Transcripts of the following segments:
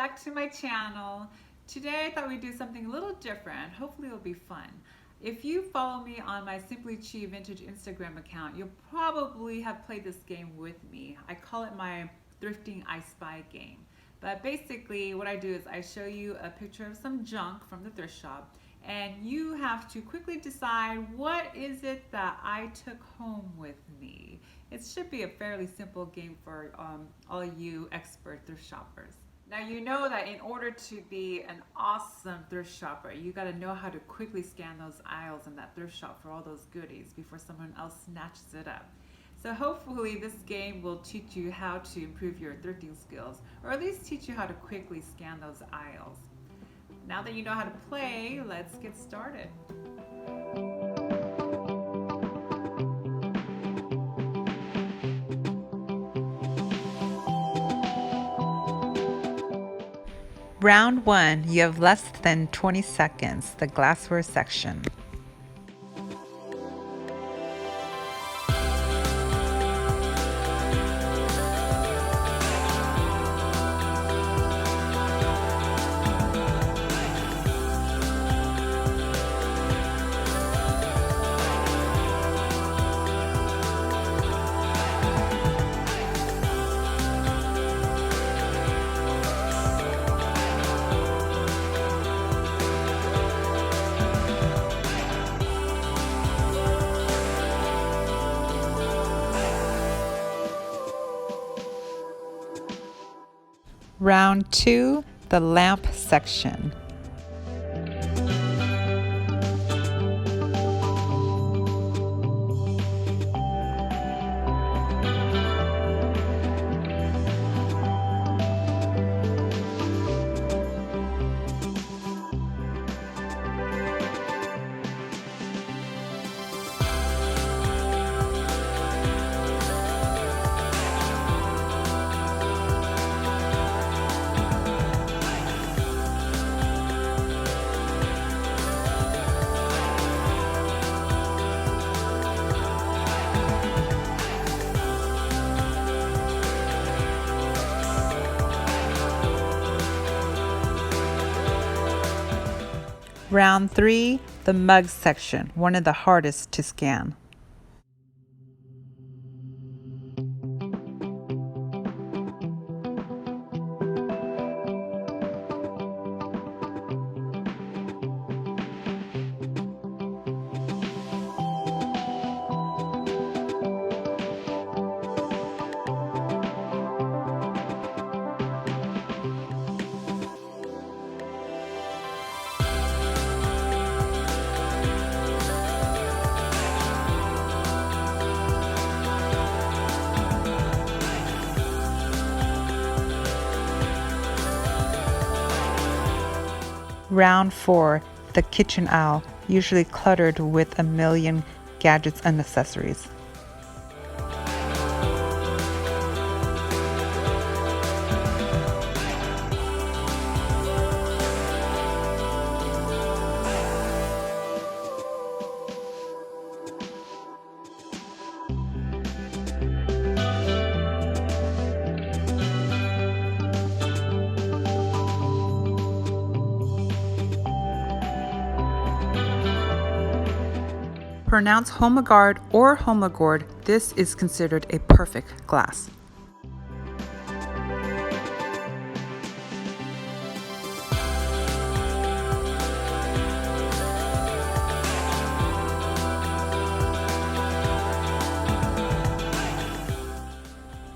back to my channel. Today I thought we'd do something a little different. Hopefully it'll be fun. If you follow me on my Simply Chi Vintage Instagram account, you'll probably have played this game with me. I call it my Thrifting ISpy Game. But basically what I do is I show you a picture of some junk from the thrift shop, and you have to quickly decide what is it that I took home with me. It should be a fairly simple game for all you expert thrift shoppers. Now you know that in order to be an awesome thrift shopper, you got to know how to quickly scan those aisles in that thrift shop for all those goodies before someone else snatches it up. So hopefully this game will teach you how to improve your thrifting skills, or at least teach you how to quickly scan those aisles. Now that you know how to play, let's get started. Round 1, you have less than 20 seconds, the glassware section. Round 2, the lamp section. Round 3, the mugs section, one of the hardest to scan. Round 4, the kitchen aisle, usually cluttered with a million gadgets and accessories. Pronounced Homagard or Homagord, this is considered a perfect glass.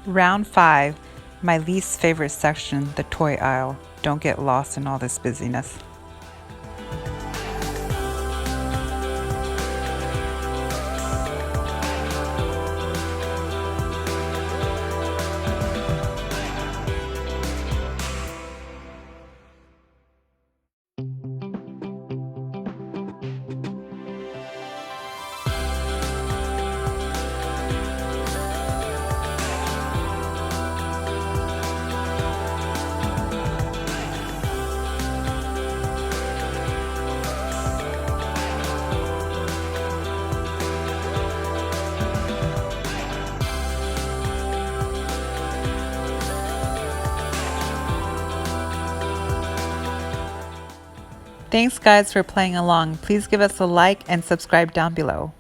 Round 5, my least favorite section, the toy aisle. Don't get lost in all this busyness. Thanks guys for playing along. Please give us a like and subscribe down below.